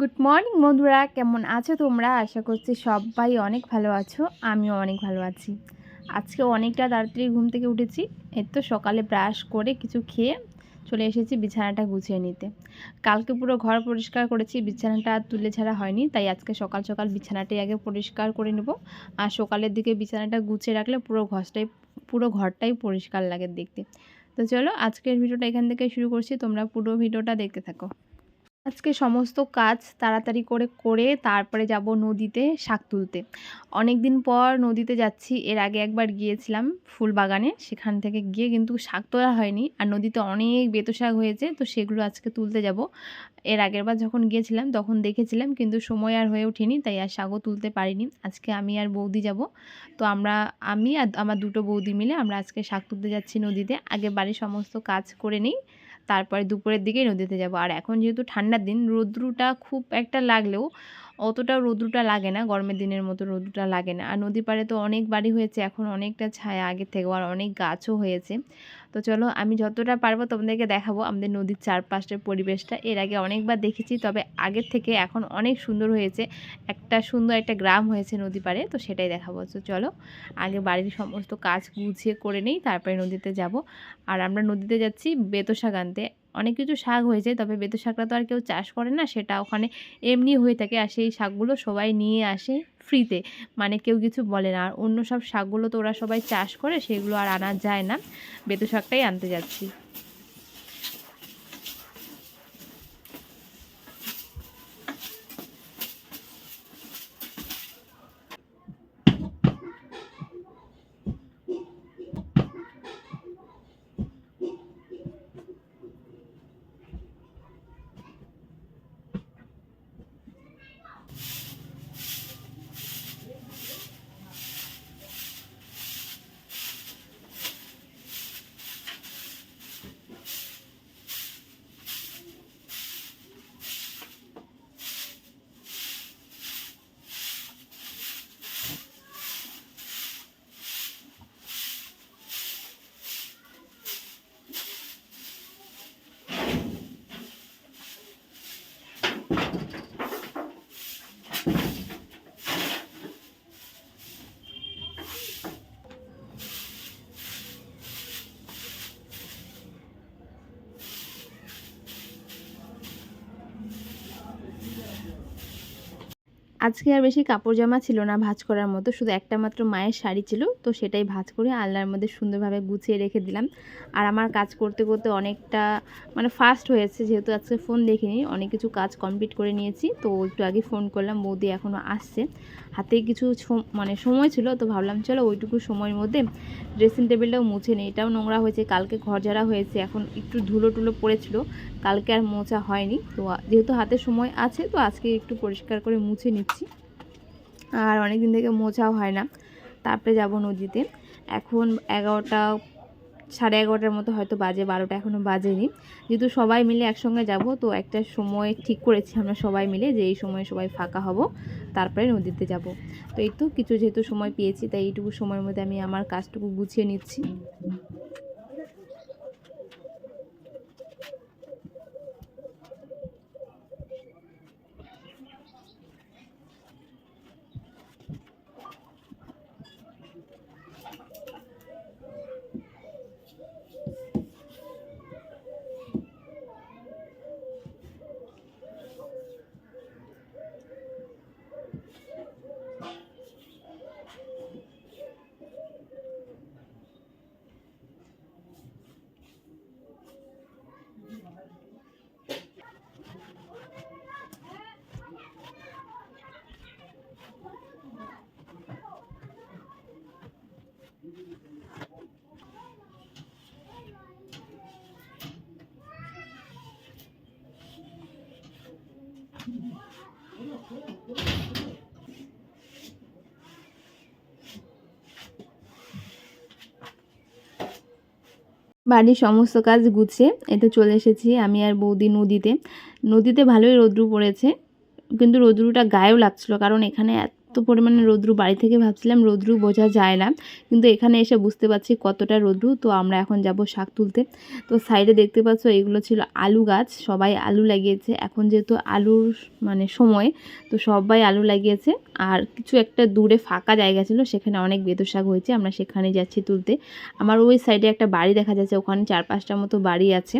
Good morning বন্ধুরা, কেমন আছো তোমরা? আশা করছি সবাই অনেক ভালো আছো। আমিও অনেক ভালো আছি। আজকে অনেকটা তাড়াতাড়ি ঘুম থেকে উঠেছি। এই তো সকালে ব্রাশ করে কিছু খেয়ে চলে এসেছি বিছানাটা গুছিয়ে নিতে। কালকে পুরো ঘর পরিষ্কার করেছি, বিছানাটা আর তুলে ছাড়া হয়নি, তাই আজকে সকাল সকাল বিছানাটাই আগে পরিষ্কার করে নেব। আর সকালের দিকে বিছানাটা গুছিয়ে রাখলে পুরো ঘরটাই পরিষ্কার লাগে দেখতে। তো চলো আজকের ভিডিওটা এখান থেকে শুরু করছি, তোমরা পুরো ভিডিওটা দেখতে থাকো। আজকে সমস্ত কাজ তাড়াতাড়ি করে তারপরে যাব নদীতে শাক তুলতে। অনেক দিন পর নদীতে যাচ্ছি। এর আগে একবার গিয়েছিলাম ফুল বাগানে, সেখান থেকে গিয়ে কিন্তু শাক তোলা হয়নি। আর নদীতে অনেক বেতো শাক হয়েছে, তো সেগুলো আজকে তুলতে যাব। এর আগের বার যখন গিয়েছিলাম তখন দেখেছিলাম, কিন্তু সময় আর হয়ে ওঠেনি, তাই আর শাকও তুলতে পারিনি। আজকে আমি আর বৌদি যাব। তো আমি আর আমার দুটো বৌদি মিলে আমরা আজকে শাক তুলতে যাচ্ছি নদীতে। আগে বাড়ির সমস্ত কাজ করে নিই, তারপরে দুপুরের দিকেই নদীতে যাব। আর এখন যেহেতু ঠান্ডার দিন, রৌদ্রটা খুব একটা লাগলেও অতটাও রৌদ্রটা লাগে না, গরমের দিনের মতো রৌদ্রটা লাগে না। আর নদী পাড়ে তো অনেক বাড়ি হয়েছে, এখন অনেকটা ছায়া আগের থেকেও, আর অনেক গাছও হয়েছে। তো চলো আমি যতটা পারবো তোমাদেরকে দেখাবো আমাদের নদীর চারপাশের পরিবেশটা। এর আগে অনেকবার দেখেছি, তবে আগের থেকে এখন অনেক সুন্দর হয়েছে। সুন্দর একটা গ্রাম হয়েছে নদী পাড়ে, তো সেটাই দেখাবো। তো চলো আগে বাড়ির সমস্ত কাজ গুছিয়ে করে নিই, তারপরে নদীতে যাব। আর আমরা নদীতে যাচ্ছি বেতো শাক আনতে। অনেক কিছু শাক হয়েছে, তবে বেতো শাকটা তো আর কেউ চাষ করে না, সেটা ওখানে এমনি হয়ে থাকে। আর সেই শাকগুলো সবাই নিয়ে আসে ফ্রিতে, মানে কেউ কিছু বলে না। আর অন্য সব শাকগুলো তো ওরা সবাই চাষ করে, সেগুলো আর আনা যায় না। বেতো শাকটাই আনতে যাচ্ছি। আজকে আর বেশি কাপড় জামা ছিল না ভাঁজ করার মতো, শুধু একটা মাত্র মায়ের শাড়ি ছিল, তো সেটাই ভাঁজ করে আলনার মধ্যে সুন্দরভাবে গুছিয়ে রেখে দিলাম। আর আমার কাজ করতে করতে অনেকটা ফাস্ট হয়েছে, যেহেতু আজকে ফোন দেখিনি, অনেক কিছু কাজ কমপ্লিট করে নিয়েছি। তো একটু আগে ফোন করলাম, বৌদি এখনও আসছে। হাতে কিছু সময় ছিল, তো ভাবলাম চলো ওইটুকু সময়ের মধ্যে ড্রেসিং টেবিলটাও মুছে নিই। এটাও নোংরা হয়েছে, কালকে ঘর ঝাড়া হয়েছে, এখন একটু ধুলো টুলো পড়েছিল, কালকে আর মোছা হয়নি। তো যেহেতু হাতে সময় আছে, তো আজকে একটু পরিষ্কার করে মুছে নিচ্ছি। আর অনেক দিন থেকে মোছাও হয় না। তারপরে যাব নদীতে। এখন 11টা, সাড়ে 11টার মতো হয়তো বাজে, 12টা এখনও বাজেনি। যেহেতু সবাই মিলে একসঙ্গে যাব, তো একটা সময় ঠিক করেছি আমরা সবাই মিলে যে এই সময় সবাই ফাঁকা হব, তারপরে নদীতে যাব। তো এই তো কিছু যেহেতু সময় পেয়েছি, তাই এইটুকু সময়ের মধ্যে আমি আমার কাজটুকু গুছিয়ে নিচ্ছি। বাড়ির সমস্ত কাজ গুছিয়ে এতে চলে এসেছি আমি আর বৌদি নদীতে। নদীতে ভালোই রৌদ্র পড়েছে, কিন্তু রৌদ্রটা গায়েও লাগছিল, কারণ এখানে এত পরিমাণে রৌদ্রু, বাড়ি থেকে ভাবছিলাম রৌদ্রু বোঝা যায় না, কিন্তু এখানে এসে বুঝতে পারছি কতটা রৌদ্রু। তো আমরা এখন যাব শাক তুলতে। তো সাইডে দেখতে পাচ্ছ এগুলো ছিল আলু গাছ, সবাই আলু লাগিয়েছে। এখন যেহেতু আলুর মানে সময়, তো সবাই আলু লাগিয়েছে। আর কিছু একটা দূরে ফাঁকা জায়গা ছিল, সেখানে অনেক বেতো শাক হয়েছে, আমরা সেখানে যাচ্ছি তুলতে। আমার ওই সাইডে একটা বাড়ি দেখা যাচ্ছে, ওখানে 4-5টার মতো বাড়ি আছে।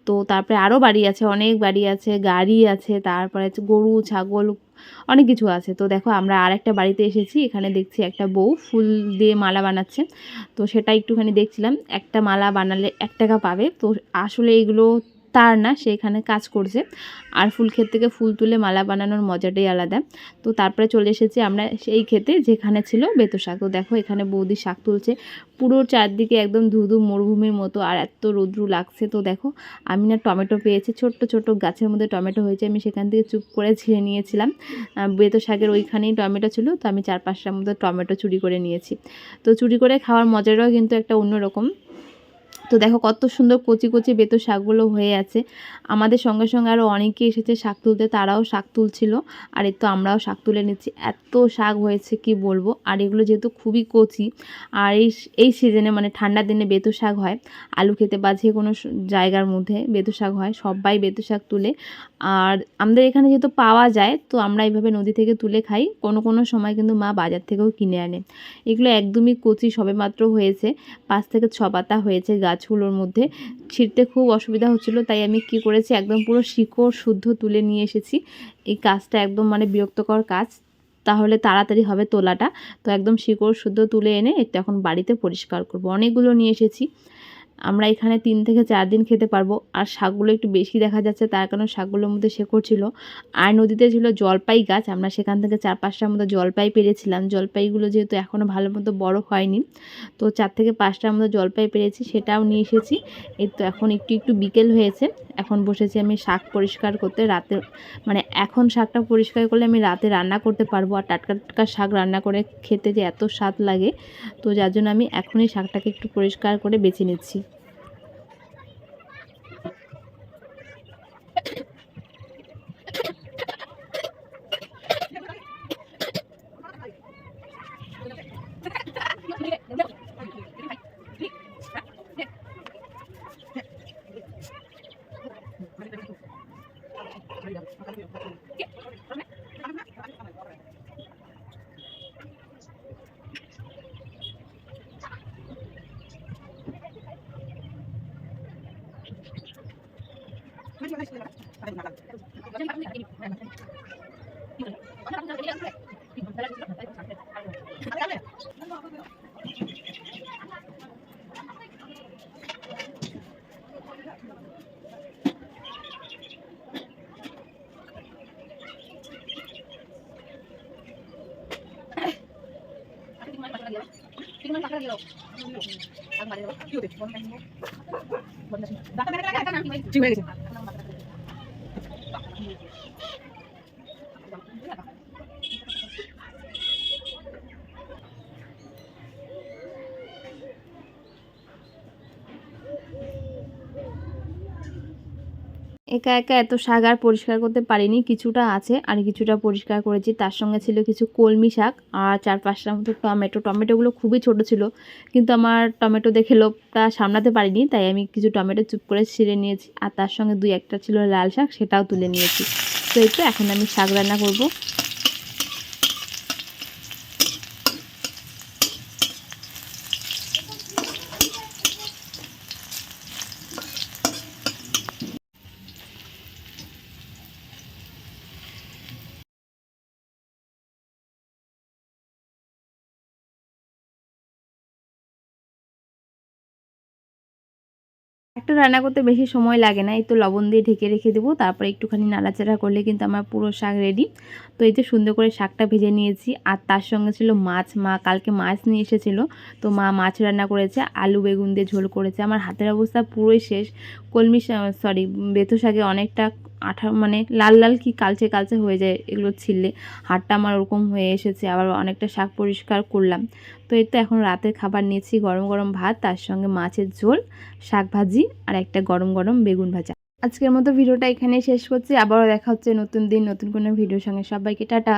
তো তারপরে আরও বাড়ি আছে, অনেক বাড়ি আছে, গাড়ি আছে, তারপরে আছে গরু ছাগল, অনেক কিছু আছে। তো দেখো আমরা আরেকটা বাড়িতে এসেছি, এখানে দেখছি একটা বউ ফুল দিয়ে মালা বানাচ্ছে। তো সেটা একটুখানি দেখছিলাম, একটা মালা বানালে 1 টাকা পাবে। তো আসলে এগুলো তার না, সে এখানে কাজ করছে। আর ফুল ক্ষেত থেকে ফুল তুলে মালা বানানোর মজাটাই আলাদা। তো তারপরে চলে এসেছি আমরা সেই ক্ষেতে যেখানে ছিল বেতো শাক। তো দেখো এখানে বৌদি শাক তুলছে, পুরো চারদিকে একদম ধুধু মরুভূমির মতো, আর এত রৌদ্রু লাগছে। তো দেখো আমি না টমেটো পেয়েছি, ছোট্ট ছোট্ট গাছের মধ্যে টমেটো হয়েছে, আমি সেখান থেকে চুপ করে ছিঁড়ে নিয়েছিলাম। বেতো শাকের ওইখানেই টমেটো ছিল, তো আমি 4-5টার মতো টমেটো চুরি করে নিয়েছি। তো চুরি করে খাওয়ার মজাটাও কিন্তু একটা অন্যরকম। তো দেখো কত সুন্দর কচি কচি বেতো শাকগুলো হয়ে আছে। আমাদের সঙ্গে সঙ্গে আরও অনেকে এসেছে শাক তুলতে, তারাও শাক তুলছিল। আর এই তো আমরাও শাক তুলে নিচ্ছি, এত শাক হয়েছে কি বলবো। আর এগুলো যেহেতু খুবই কচি, আর এই সিজনে মানে ঠান্ডার দিনে বেতো শাক হয়, আলু খেতে বা যে কোনো জায়গার মধ্যে বেতো শাক হয়, সবাই বেতো শাক তুলে। আর আমাদের এখানে যেহেতু পাওয়া যায়, তো আমরা এইভাবে নদী থেকে তুলে খাই। কোনো কোনো সময় কিন্তু মা বাজার থেকেও কিনে আনে। এগুলো একদমই কচি, সবেমাত্র হয়েছে, 5 থেকে 6 পাতা হয়েছে গাছগুলোর মধ্যে। ছিঁড়তে খুব অসুবিধা হচ্ছিল, তাই আমি কি করেছি, একদম পুরো শিকড় শুদ্ধ তুলে নিয়ে এসেছি। এই কাজটা একদম মানে বিরক্তকর কাজ, তাহলে তাড়াতাড়ি হবে তোলাটা। তো একদম শিকড় শুদ্ধ তুলে এনে এটা এখন বাড়িতে পরিষ্কার করব। অনেকগুলো নিয়ে এসেছি, আমরা এখানে 3 থেকে 4 দিন খেতে পারবো। আর শাকগুলো একটু বেশি দেখা যাচ্ছে, তার কারণ শাকগুলোর মধ্যে শেকড় ছিল। আর নদীতে ছিল জলপাই গাছ, আমরা সেখান থেকে 4-5টার মতো জলপাই পেরেছিলাম। জলপাইগুলো যেহেতু এখনও ভালো মতো বড় হয়নি, তো 4 থেকে 5টার মতো জলপাই পেরেছি, সেটাও নিয়ে এসেছি। এই তো এখন একটু একটু বিকেল হয়েছে, এখন বসেছি আমি শাক পরিষ্কার করতে। রাতে মানে এখন শাকটা পরিষ্কার করলে আমি রাতে রান্না করতে পারবো। আর টাটকা টাটকা শাক রান্না করে খেতে যে এত স্বাদ লাগে, তো যার জন্য আমি এখনই শাকটাকে একটু পরিষ্কার করে বেছে নিচ্ছি। একা একা এত শাক আর পরিষ্কার করতে পারিনি, কিছুটা আছে আর কিছুটা পরিষ্কার করেছি। তার সঙ্গে ছিল কিছু কলমি শাক আর 4-5টার মতো টমেটো। টমেটোগুলো খুবই ছোট ছিল, কিন্তু আমার টমেটো দেখে লোভটা সামলাতে পারিনি, তাই আমি কিছু টমেটো চুপ করে ছিঁড়ে নিয়েছি। আর তার সঙ্গে 2-1টা ছিল লাল শাক, সেটাও তুলে নিয়েছি। তো এই তো এখন আমি শাক রান্না করব। একটা রান্না করতে বেশি সময় লাগে না, এই তো লবণ দিয়ে ঢেকে রেখে দেবো, তারপরে একটুখানি নাড়াচাড়া করলে কিন্তু আমার পুরো শাক রেডি। তো এই যে সুন্দর করে শাকটা ভেজে নিয়েছি। আর তার সঙ্গে ছিল মাছ, মা কালকে মাছ নিয়ে এসেছিলো, তো মা মাছ রান্না করেছে, আলু বেগুন দিয়ে ঝোল করেছে। আমার হাতের অবস্থা পুরোই শেষ। কলমি সরি বেতো শাকে অনেকটা আঠা মানে লাল লাল কি কালচে কালচে হয়ে যায় এগুলো ছিললে, হাতটা আমার ওরকম হয়ে এসেছে। আবার অনেকটা শাক পরিষ্কার করলাম। তো এই তো এখন রাতের খাবার নিয়েছি, গরম গরম ভাত, তার সঙ্গে মাছের ঝোল, শাক ভাজি আর একটা গরম গরম বেগুন ভাজা। আজকের মতো ভিডিওটা এখানেই শেষ করছি, আবারও দেখা হচ্ছে নতুন দিন নতুন কোনো ভিডিওর সঙ্গে। সবাইকে টাটা।